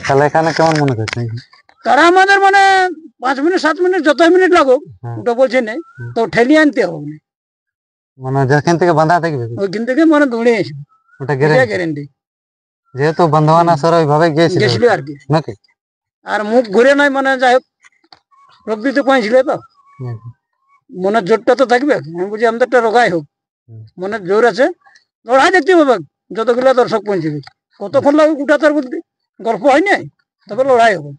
তাহলে এখানে কেমন মনে করছে তারা আমাদের মানে 5 মিনিট 7 মিনিট যত মিনিট লাগুক ওটা বলছে নেই তো ঠেলিয়ে আনতে হবে মানে যেখান থেকে বাঁধা থাকবে ওইখান থেকে মানে দৌড়ে আসবে ওটা গ্যারেন্টি যেহেতু বন্ধবান আসর ওইভাবে গিয়েছিল আর কি নাকি আর মুখ ঘুরে নাই মানে যাই হোক প্রকৃতি পৌঁছলে তো মনের জোরটা তো থাকবে আমি বুঝি আমাদেরটা রোগাই হোক মনের জোর আছে লড়াই দেখতে হবে যতগুলো দর্শক পৌঁছবে কতক্ষণ লাগবে গোটা তার বলতে গল্প হয় নাই তবে লড়াই হবে।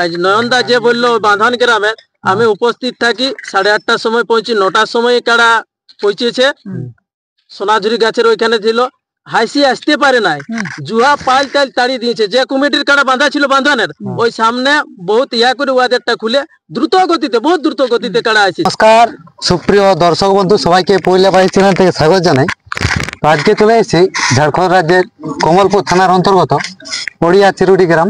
আজ নয়নদা যে বললো বাঁধন গ্রামে আমি উপস্থিত থাকি 8:30টার সময় পৌঁছি 9টার সময় কারা পৌঁছেছে সোনাঝুরি গাছের ওইখানে ছিল হাসি আসতে পারে নাই জুয়া পাল টাল তাড়িয়ে দিয়েছে যে কমিটির কারা বাঁধা ছিল বাঁধনের ওই সামনে বহুত ইয়া করে ওয়াদেরটা খুলে বহুত দ্রুত গতিতে কারা আসে। নমস্কার সুপ্রিয় দর্শক বন্ধু সবাইকে পয়লা বাইশ চ্যানেল থেকে স্বাগত জানাই। তো আজকে চলে এসেছি ঝাড়খণ্ড রাজ্যের কমলপুর থানার অন্তর্গত ওড়িয়া চিরুডি গ্রাম।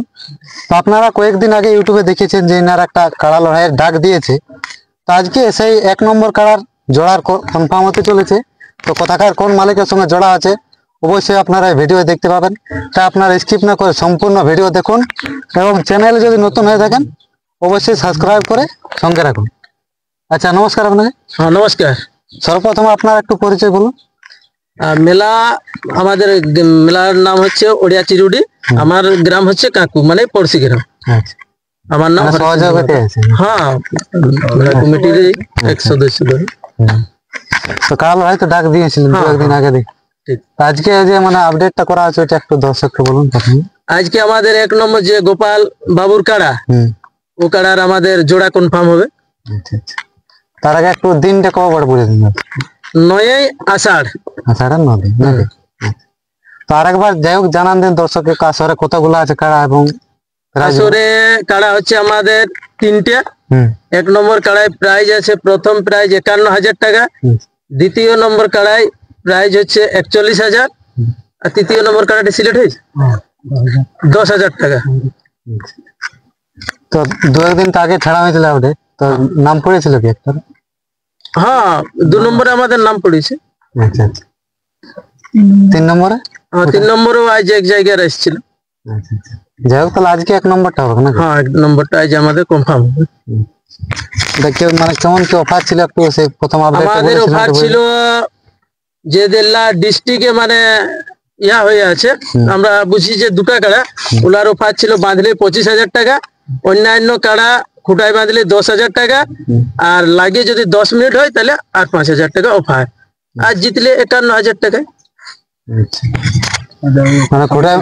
তো আপনারা কয়েকদিন আগে ইউটিউবে দেখেছেন যে ইনার একটা কাড়া লড়াইয়ের ডাক দিয়েছে। তো আজকে সেই 1 নম্বর কাড়ার জোড়ার কনফার্ম হতে চলেছে। তো কোথাকার কোন মালিকের সঙ্গে জোড়া আছে অবশ্যই আপনারা ভিডিও দেখতে পাবেন। তা আপনারা স্কিপ না করে সম্পূর্ণ ভিডিও দেখুন এবং চ্যানেলে যদি নতুন হয়ে থাকেন অবশ্যই সাবস্ক্রাইব করে সঙ্গে রাখুন। আচ্ছা নমস্কার আপনাকে। হ্যাঁ নমস্কার। সর্বপ্রথম আপনার একটু পরিচয় বলুন। মেলা আমাদের মেলার নাম হচ্ছে ওড়িয়া চিরুডি, আমার গ্রাম হচ্ছে কাকু মানে পড়শি গ্রাম। আচ্ছা আমার নাম সহযোগিতা আছে। হ্যাঁ মেলা কমিটির এক সদস্য ধরে। তো কাল হয়তো ডাক দিয়েছিলেন কয়েকদিন আগে দেখি। আজকে যে মানে আপডেটটা করা আছে ওটা একটু দর্শককে বলুন। আজকে আমাদের 1 নম্বর যে গোপাল বাবুর কাড়া ও কাড়ার আমাদের জোড়া কনফার্ম হবে। আচ্ছা আচ্ছা তার আগে একটু দিনটা কবে বলে দিন। 9ই আষাঢ়। আষাঢ়ের 9 দিন নাকি? তো আরেকবার যাই হোক জানান দিন দর্শককে কাছরে কতগুলো আছে কাড়া এবং আসরে কাড়া হচ্ছে আমাদের 3টে। 1 নম্বর কাড়ায় প্রাইজ আছে, প্রথম প্রাইজ 51,000 টাকা, দ্বিতীয় নম্বর কাড়ায় প্রাইজ হচ্ছে 41,000 আর তৃতীয় নম্বর কাড়াটি সিলেক্ট হয়েছে 10,000 টাকা। তো 2 দিন আগে ছাড়া হয়েছিল ওটা, তো নাম পড়েছিল কি একটা? হ্যাঁ 2 নম্বরে আমাদের নাম পড়েছে। আচ্ছা আচ্ছা 3 নম্বরে? হ্যাঁ 3 নম্বরেও আজ এক জায়গায় এসেছিল। আচ্ছা আচ্ছা যাই হোক তাহলে আজকে 1 নম্বরটা হবে না? হ্যাঁ 1 নম্বরটা আজ আমাদের কনফার্ম হবে। দেখো মানে কেমন কি অফার ছিল একটু সেই প্রথম আপডেট আমাদের অফার ছিল যে দেল্লা ডিস্ট্রিক্টে মানে ইয়া হয়ে আছে আমরা বুঝি যে 2টা কাড়া ওলার অফার ছিল বাঁধলে 25,000 টাকা, অন্যান্য কাড়া খুঁটায় বাঁধলে 10,000 টাকা আর লাগে যদি 10 মিনিট হয় তাহলে আর 5,000 টাকা অফার, আর জিতলে 51,000 টাকায়। মানে খুঁটায়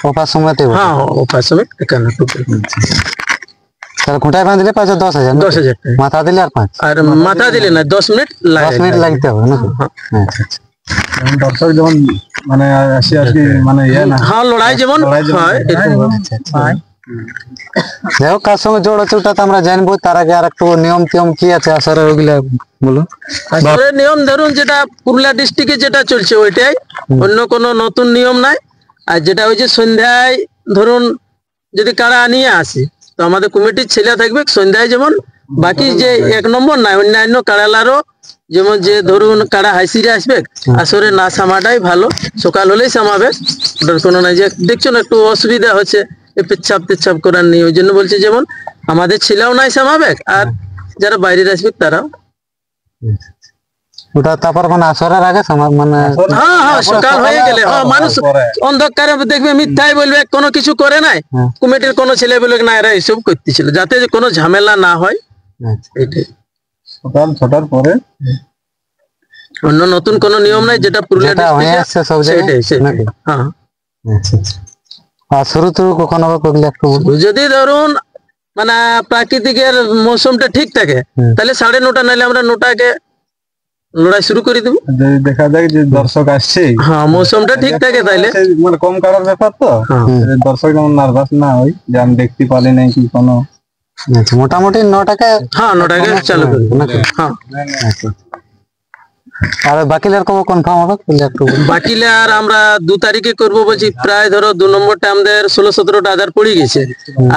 অফার সময়তে? হ্যাঁ অফার সময় 51। তাহলে খুঁটায় বাঁধলে 10,000? 10,000 টাকা মাথা দিলে আর 5? আর মাথা দিলে না 10 মিনিট 10 মিনিট লাগতে হবে নাকি? আচ্ছা আচ্ছা দর্শক যেমন মানে আসি আর কি মানে হ্যাঁ লড়াই যেমন হয় যাই হোক কার সঙ্গে জোড় আছে ওটা তো আমরা জানবো। তার আগে আর একটু নিয়ম টিয়ম কি আছে আসলে ওগুলা বলো। আসলে নিয়ম ধরুন যেটা পুরুলিয়া ডিস্ট্রিক্টে যেটা চলছে ওইটাই, অন্য কোনো নতুন নিয়ম নাই। আর যেটা ওই যে সন্ধ্যায় ধরুন যদি কাড়া নিয়ে আসে তো আমাদের কমিটির ছেলে থাকবে সন্ধ্যায়, যেমন বাকি যে 1 নম্বর নাই অন্যান্য কাড়ালারও যেমন যে ধরুন কাড়া হাসিরে আসবে আসরে না সামাটাই ভালো, সকাল হলেই সামাবে, ওটার কোনো নাই। যে দেখছো না একটু অসুবিধা হচ্ছে পেচ্ছাপ টেচ্ছাপ করার নেই, ওই জন্য বলছে যেমন আমাদের ছেলেও নাই সামাবে আর যারা বাইরের আসবে তারাও। ওটা তারপর মানে আসরের আগে মানে হ্যাঁ হ্যাঁ সকাল হয়ে গেলে মানুষ অন্ধকারে দেখবে মিথ্যাই বলবে কোনো কিছু করে নাই, কমিটির কোনো ছেলে বলবে না এরা এইসব করতেছিল, যাতে কোনো ঝামেলা না হয় এটাই। সকাল 6টার পরে অন্য নতুন কোনো নিয়ম নাই, যেটা পুরুলিয়া ডিস্ট্রিক্টে সব জায়গায়। হ্যাঁ আচ্ছা আচ্ছা আর শুরু কখনো একটু যদি ধরুন মানে প্রাকৃতিকের মৌসুমটা ঠিক থাকে তাহলে 9:30 নাইলে আমরা 9টাকে লড়াই শুরু করে দেবো। যদি দেখা যায় যে দর্শক আসছে, হ্যাঁ মৌসুমটা ঠিক থাকে তাইলে মানে কম কাড়ার ব্যাপার তো দর্শক যেমন নার্ভাস না হয় যে আমি দেখতে পারি নাই কি কোনো। আচ্ছা মোটামুটি 9টাকে? হ্যাঁ 9টাকে চালু করবো। হ্যাঁ আর বাকিলে আর কবে কনফার্ম হবে একটু? বাকিলে আর আমরা 2 তারিখে করবো বলছি। প্রায় ধরো 2 নম্বরটা আমাদের 16-17টা আধার পড়ে গেছে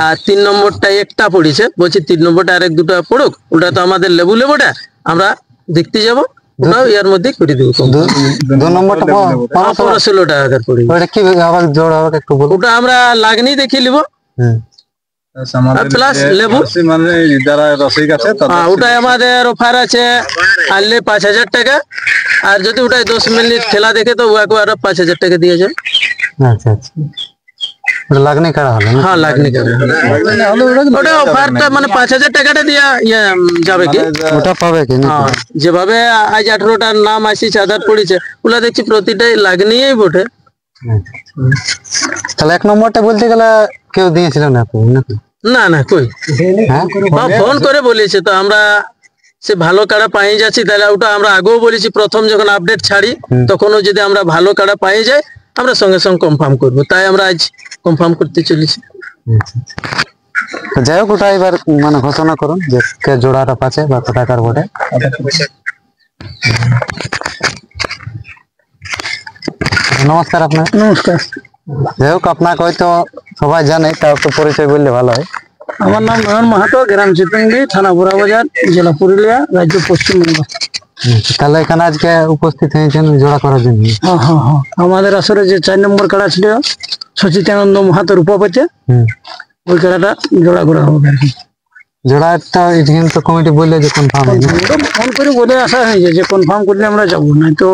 আর 3 নম্বরটা একটা পড়েছে, বলছি 3 নম্বরটা আর 1-2টা পড়ুক, ওটা তো আমাদের লেবুটা আমরা দেখতে যাব ওটাও ইয়ার মধ্যে করে দেবো। 2 নম্বরটা 16 টাকা করে পড়বে। ওটা কি আবার জোড় হবে একটু বলুন। ওটা আমরা লাগনি দেখে নিব, প্লাস লেবু মানে যারা রসিক আছে ওটাই আমাদের অফার আছে, আনলে 5000 টাকা, আর যদি ওটাই 10 মিনিট খেলা দেখে তো ওকে আরো 5000 টাকা দিয়ে যায়। আচ্ছা আচ্ছা, ওটা লাগনি কাড়া হলো না? হ্যাঁ লাগনি কাড়া ওটা অফারটা মানে 5000 টাকাটা দিয়া যাবে কি, ওটা পাবে কি না? হ্যাঁ যেভাবে আজ 18টার নাম আসিছে আধার পড়েছে, ওগুলা দেখছি প্রতিটাই লাগনিই বটে। তাহলে 1 নম্বরটা বলতে গেলে কেউ দিয়েছিল না আপনি নাকি? না না কই হ্যাঁ ফোন করে বলেছে তো আমরা সে ভালো কাড়া পাই যাচ্ছি, তাহলে ওটা আমরা আগেও বলেছি প্রথম যখন আপডেট ছাড়ি তখনও যদি আমরা ভালো কাড়া পাই যাই আমরা সঙ্গে সঙ্গে কনফার্ম করবো, তাই আমরা আজ কনফার্ম করতে চলেছি। তো যাই হোক, ওটা এবার মানে ঘোষণা করুন যে কে জোড়াটা পাচ্ছে বা কত টাকার বটে। নমস্কার আপনার। নমস্কার, যাই হোক, আপনাকে হয়তো সবাই জানে, তাও একটু পরিচয় বললে ভালো হয়। আমার নাম নয়ন মাহাতো, গ্রাম চিতঙ্গি, থানা বুড়াবাজার, জেলা পুরুলিয়া, রাজ্য পশ্চিমবঙ্গ। তাহলে এখানে আজকে উপস্থিত হয়েছেন জোড়া করার জন্য? হ্যাঁ হ্যাঁ হ্যাঁ, আমাদের আসরে যে 4 নম্বর কাড়া ছিল সচিতানন্দ মাহাতো রূপাপতি, ওই কাড়াটা জোড়া করা হবে আর কি। জোড়াটা এখানে তো কমিটি বললে যে কনফার্ম হয় না? ফোন করে বলে আসা হয়েছে যে কনফার্ম করলে আমরা যাবো, না তো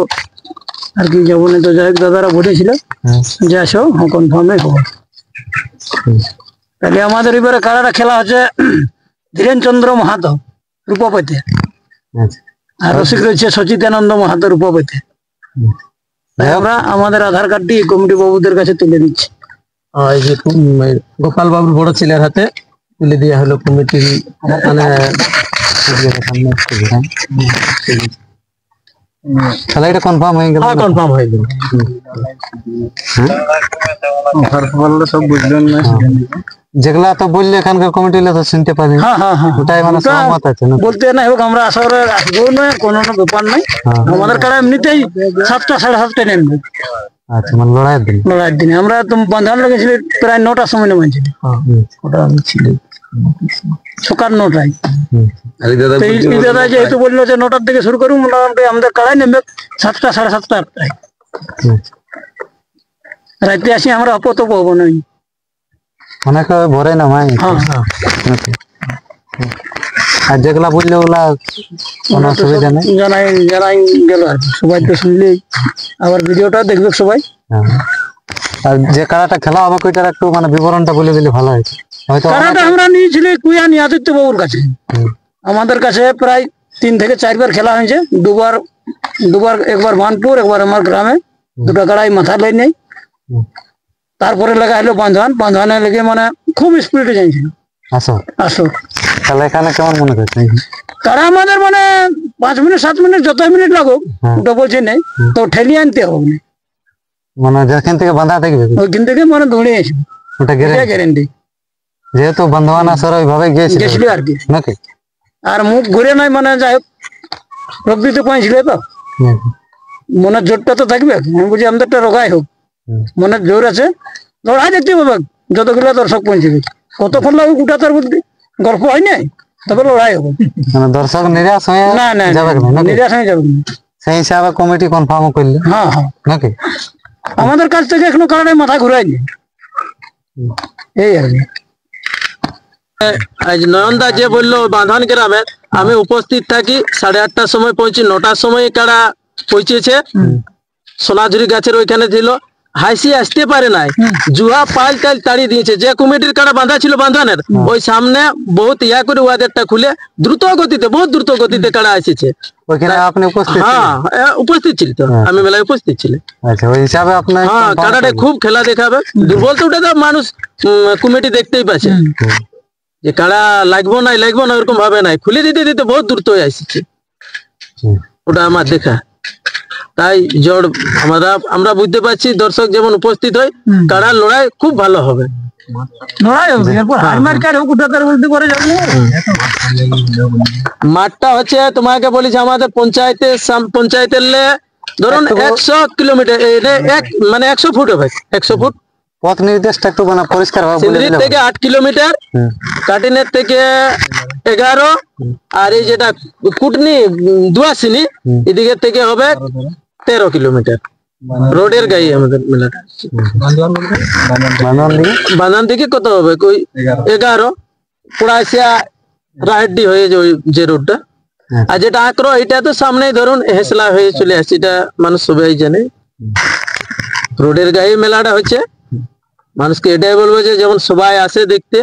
আর কি যাবো না। তো যাই হোক, দাদারা বলেছিল যে আসো, হ্যাঁ কনফার্মই হবো। তাহলে আমাদের এবারে কাড়াটা খেলা হচ্ছে ধীরেন চন্দ্র মাহাতো রূপপতি, আচ্ছা, আর রসিক রয়েছে সচিতানন্দ মাহাতো রূপপতি। তাই আমরা আমাদের আধার কার্ডটি কমিটি বাবুদের কাছে তুলে দিচ্ছি। এই যে গোপাল বাবুর বড় ছেলের হাতে তুলে দেওয়া হলো কমিটির, মানে তাহলে এটা কনফার্ম হয়ে গেল? কনফার্ম হয়ে গেল। সব বুঝলেন না? যেগুলা তো বললে এখানকার কমিটি তো শুনতে পারি, হ্যাঁ হ্যাঁ হ্যাঁ, ওটাই মানে সহমত আছে না? বলতে না হোক, আমরা আসরে আসবো না, কোনো ব্যাপার নাই। আমাদের কাড়া এমনিতেই 7টা 7:30 নেমবে। আচ্ছা, মানে লড়াইয়ের দিন? লড়াইয়ের দিনে আমরা তো বাঁধান লেগেছিল প্রায় 9টার সময় নেমেছিল, ওটা আমি ছিল সকাল 9টায়। তো এই দাদা যেহেতু বললো যে 9টার দিকে শুরু করুন, মোটামুটি আমাদের কাড়াই নেমবে 7টা 7:30 আটটায়। রাতে আসি আমরা অপত পাবো না। অনেক ভরে না ভাই? আর যেগুলা বললে ওগুলা কোনো অসুবিধা নেই? জানাই জানাই গেল আর কি, সবাই তো শুনলেই আবার ভিডিওটা দেখবে সবাই। আর যে কাড়াটা খেলা হবে ওইটার একটু মানে বিবরণটা বলে দিলে ভালো হয়েছে। হয়তো কাড়াটা আমরা নিয়েছিলি কুইয়া নিয়াদিত্য বাবুর কাছে। আমাদের কাছে প্রায় 3 থেকে 4 বার খেলা হয়েছে, দুবার একবার বানপুর, একবার আমার গ্রামে। 2টা কাড়াই মাথা লাই নেই। তারপরে লাগা হলো বাঁধওয়ানে লেগে মানে খুব স্পিডে যাইছিল। আসো তাহলে এখানে কেমন মনে করছে? তারা আমাদের মানে 5 মিনিট 7 মিনিট যত মিনিট লাগুক, ওটা বলছে নেই তো ঠেলিয়ে আনতে হবে না, মানে যেখান থেকে বাঁধা থাকবে ওইখান থেকে মানে দৌড়ে আসবে, ওটা গ্যারেন্টি। যেহেতু বন্ধুবান আসর ওইভাবে গিয়েছিল আর কি নাকি? আর মুখ ঘুরে নাই, মানে যাই হোক রোগ দিতে পাইছিল তো, মনের জোরটা তো থাকবে। আমি বুঝি আমাদেরটা রোগাই হোক, মনের জোর আছে, লড়াই দেখতে পাবে যতগুলো দর্শক পৌঁছবে। কতক্ষণ লাগুক ওটা তার বুদ্ধি গল্প হয় নাই, তবে লড়াই হবে। মানে দর্শক নিরাশ হয়ে যাবে না, নিরাশ হয়ে যাবে না। সেই হিসাবে কমিটি কনফার্ম করলে হ্যাঁ হ্যাঁ নাকি? আমাদের কাছ থেকে এখনো কারণে মাথা ঘুরাইনি, এই আর কি। আজ নয়নদা যে বললো বাঁধন গ্রামে, আমি উপস্থিত থাকি। 8:30টার সময় পৌঁছি, 9টার সময় কারা পৌঁছেছে। সোনাঝুরি গাছের ওইখানে ছিল, হাসি আসতে পারে নাই, জুয়া পাল টাল তাড়িয়ে দিয়েছে। যে কমিটির কারা বাঁধা ছিল বাঁধনের ওই সামনে বহুত ইয়া করে ওয়াদেরটা খুলে বহুত দ্রুত গতিতে কারা এসেছে। ওইখানে আপনি উপস্থিত? হ্যাঁ উপস্থিত ছিল তো, আমি মেলায় উপস্থিত ছিল। আচ্ছা, ওই হিসাবে আপনার কারাটা খুব খেলা দেখাবে। দুর্বল তো ওটা তো মানুষ কমিটি দেখতেই পাচ্ছে যে কারা লাগবো না ওরকম ভাবে নাই, খুলে দিতে দিতে বহুত দ্রুত হয়ে আসছে। ওটা আমার দেখা, তাই জোর আমরা বুঝতে পারছি দর্শক যেমন উপস্থিত হয়, কারার লড়াই খুব ভালো হবে। মাঠটা হচ্ছে তোমাকে বলেছি আমাদের পঞ্চায়েতের ধরুন 100 কিলোমিটার, মানে 100 ফুট হবে, 100 ফুট। পথ নির্দেশটা একটু মানে পরিষ্কার সিন্দ্রির থেকে 8 কিলোমিটার, কাটিনের থেকে 11 আর এই যেটা কুটনি দুয়াশিনি এদিকে থেকে হবে 13 কিলোমিটার রোডের গায়ে আমাদের মেলাটা। বানান থেকে কত হবে কই 11 পুরাইসিয়া রাহেড্ডি হয়ে যে রোডটা। আর যেটা আঁকড়ো এটা তো সামনেই ধরুন হেসলা হয়ে চলে আসছে, এটা মানুষ সবাই জানে। রোডের গায়ে মেলাটা হচ্ছে, মানুষকে এটাই বলবো যে যেমন সবাই আসে দেখতে,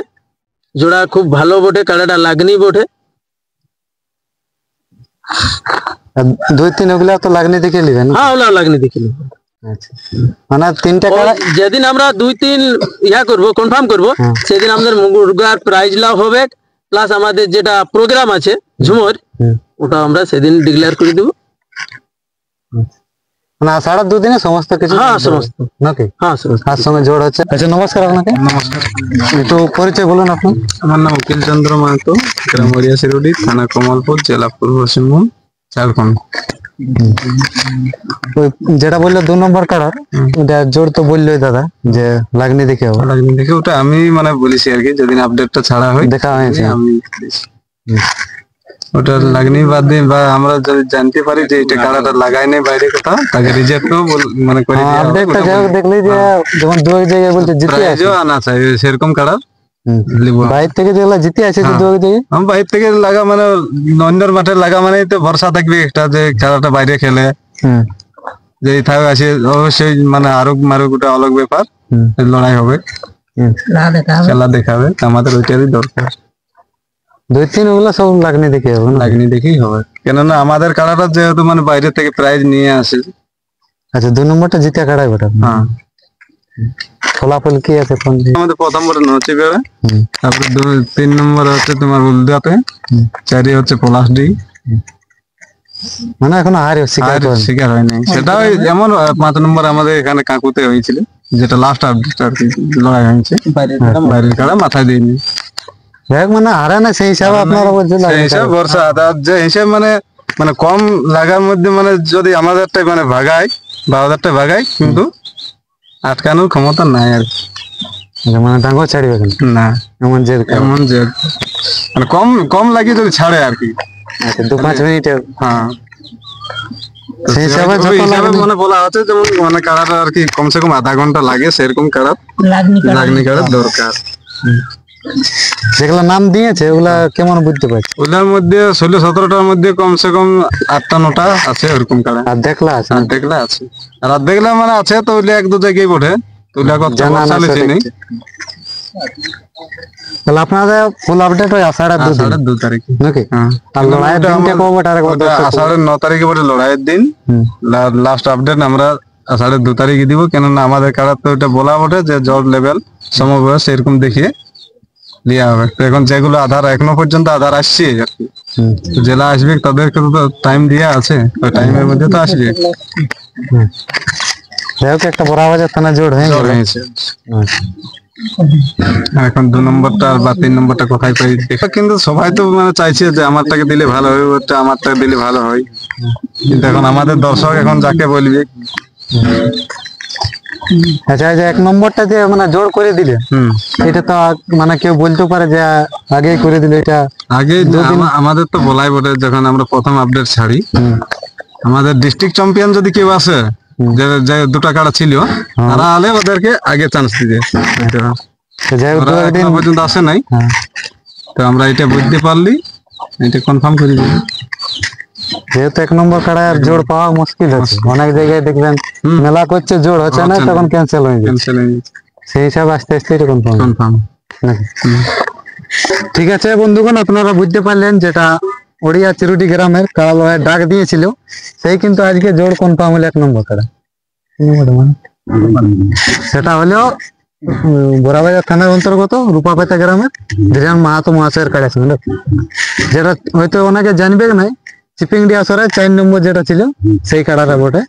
জোড়া খুব ভালো বটে, কাড়াটা লাগনি বটে। আর 2-3 ওগুলা তো লাগনি দেখে নেবেন। হ্যাঁ ওগুলা লাগনি দেখে নেবেন। আচ্ছা, মানে 3টা কাড়া যেদিন আমরা 2-3 ইয়া করবো কনফার্ম করবো, সেদিন আমাদের মুরগার প্রাইজ লাভ হবে, প্লাস আমাদের যেটা প্রোগ্রাম আছে ঝুমর, ওটা আমরা সেদিন ডিক্লেয়ার করে দেবো। মানে আষাঢ়ের 2 দিনে সমস্ত কিছু? হ্যাঁ সমস্ত নাকি? হ্যাঁ সমস্ত। আর সঙ্গে জোড় হচ্ছে। আচ্ছা, নমস্কার আপনাকে। নমস্কার, একটু পরিচয় বলুন আপনার। আমার নাম উকিল চন্দ্র মাহাতো, গ্রাম হরিয়াশিরুডি, থানা কমলপুর, জেলা পূর্ব সিংভূম, ঝাড়খণ্ড। ওই যেটা বললো 2 নম্বর কাড়ার, ওটা জোড় তো বললোই দাদা যে লাগনি দেখে হবে। লাগনি দেখে ওটা আমি মানে বলেছি আর কি, যেদিন আপডেটটা ছাড়া হয় দেখা হয়েছে। আমি বলেছি। ওটা লাগনি বাদ দিয়ে বা আমরা যদি জানতে পারি যে এটা কাড়াটা লাগাই নেই বাইরে কোথাও, তাকে রিজেক্টও মানে করে দেওয়া হবে। আপডেটটা যাই হোক দেখলি যে যেমন 2 জায়গায় বলতে জিতে আছে, প্রাইজও আনা চাই সেরকম কাড়া। বাইরে থেকে যেগুলো জিতে আছে যে 2 জায়গায়, আমি বাইরে থেকে লাগা মানে অন্যের মাঠে লাগা মানে তো ভরসা থাকবে একটা যে খেলাটা বাইরে খেলে যে থাক আছে, অবশ্যই মানে আরো মারুক, ওটা আলাদা ব্যাপার, লড়াই হবে, খেলা দেখাবে, আমাদের ওইটারই দরকার। 2-3 ওগুলো সব লাগনি দেখে হবে না? লাগনি দেখেই হবে, কেননা আমাদের কাড়াটা যেহেতু মানে বাইরে থেকে প্রাইজ নিয়ে আসে। আচ্ছা, 2 নম্বরটা জিতে কাড়াই ওটা। হ্যাঁ, ফলাফল কি আছে কোন? আমাদের প্রথম বড় নচি বেড়া, তারপরে 3 নম্বর হচ্ছে তোমার উলদাতে, 4 হচ্ছে পলাশডি। মানে এখন আর শিকার হয় নাই, সেটা যেমন 5 নম্বর আমাদের এখানে কাকুতে হয়েছিল, যেটা লাস্ট আপডেট আর কি লড়াই হয়েছে, বাইরের কাড়া মাথায় দিইনি। মানে হারে না সেই হিসাবে আপনারা বলছেন সেই হিসাব ভরসা, যে হিসাব মানে মানে কম লাগার মধ্যে মানে যদি আমাদেরটা মানে ভাগায় বা ওদেরটা ভাগায়, কিন্তু আটকানোর ক্ষমতা নাই আর কি। মানে ডাঙ্গো ছাড়বে না, এমন যে মানে কম কম লাগিয়ে যদি ছাড়ে আর কি। আচ্ছা, 2-5 মিনিটে। হ্যাঁ, সেই হিসাবে ওই হিসাবে মানে বলা হচ্ছে যেমন মানে কাড়াটা আর কি কমসে কম আধা ঘন্টা লাগে, সেরকম কাড়া লাগনি কাড়ার দরকার। যেগুলো নাম দিয়েছে ওগুলা কেমন বুঝতে পারছি? ওগুলোর মধ্যে 16-17টার মধ্যে কমসে কম 8টা-9টা আছে ওরকম কাড়া। আর দেখলা আছে? আর দেখলে আছে, আর দেখলে মানে আছে তো ওইলে 1-2 জায়গায় বটে, তো ওইলা কথা চালিয়েছি নেই। তাহলে আপনাদের ফুল আপডেট হয় আষাঢ়ের 2 তারিখে নাকি? হ্যাঁ, আর লড়াইয়ের দিনটা কবে? আষাঢ়ের 9 তারিখে বটে লড়াইয়ের দিন। লাস্ট আপডেট আমরা আষাঢ়ের 2 তারিখে দিব, কেননা আমাদের কাড়া তো ওইটা বলা বটে যে জল লেভেল সমবয়স এরকম দেখিয়ে লিয়া হবে। তো এখন যেগুলো আধার এখনো পর্যন্ত আধার আসছে আর কি, জেলা আসবে তাদেরকে তো টাইম দেওয়া আছে, ওই টাইমের মধ্যে তো আসবে। যাই হোক, একটা বড়াবাজার থানা জোড় হয়ে গেল। এখন 2 নম্বরটা বা 3 নম্বরটা কোথায় পাই, কিন্তু সবাই তো মানে চাইছে যে আমারটাকে দিলে ভালো হয়, ওটা আমারটা দিলে ভালো হয়, কিন্তু এখন আমাদের দর্শক এখন যাকে বলবে। আচ্ছা, যে 1 নম্বরটা যে মানে জোর করে দিলে, এটা তো মানে কেউ বলতে পারে যে আগেই করে দিলে, এটা আগে আমাদের তো বলাই বটে, যখন আমরা প্রথম আপডেট ছাড়ি, আমাদের ডিস্ট্রিক্ট চ্যাম্পিয়ন যদি কেউ আসে, যে 2টা কাড়া ছিল, তারা আলে ওদেরকে আগে চান্স দিবে। এখনো পর্যন্ত আসে নাই, তো আমরা এটা বুঝতে পারলি, এটা কনফার্ম করে দিই। যেহেতু 1 নম্বর কাড়ার জোড় পাওয়া মুশকিল আছে, অনেক জায়গায় দেখবেন মেলা করছে জোড় হচ্ছে না, তখন ক্যান্সেল হয়ে যাচ্ছে। সেই হিসাবে আস্তে আস্তে এটা কনফার্ম। ঠিক আছে বন্ধুগণ, আপনারা বুঝতে পারলেন যেটা ওড়িয়া চিরুটি গ্রামের কাড়া লড়াইয়ের ডাক দিয়েছিল, সেই কিন্তু আজকে জোড় কনফার্ম হলো 1 নম্বর কাড়া। সেটা হলেও বড়াবাজার থানার অন্তর্গত রূপাপেতা গ্রামের ধীরেন মাহাতো মহাশয়ের কাড়া ছিল, যেটা হয়তো অনেকে জানবে না, চিপিংডি আসরে 4 নম্বর যেটা ছিল সেই কাড়াটা বটে।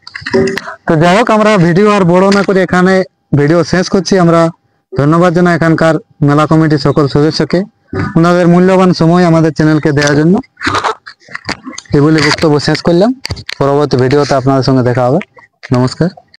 তো যাই হোক, আমরা ভিডিও আর বড় না করে এখানে ভিডিও শেষ করছি। আমরা ধন্যবাদ জানাই এখানকার মেলা কমিটির সকল সদস্যকে, ওনাদের মূল্যবান সময় আমাদের চ্যানেলকে দেওয়ার জন্য। এই বলে বক্তব্য শেষ করলাম। পরবর্তী ভিডিওতে আপনাদের সঙ্গে দেখা হবে। নমস্কার।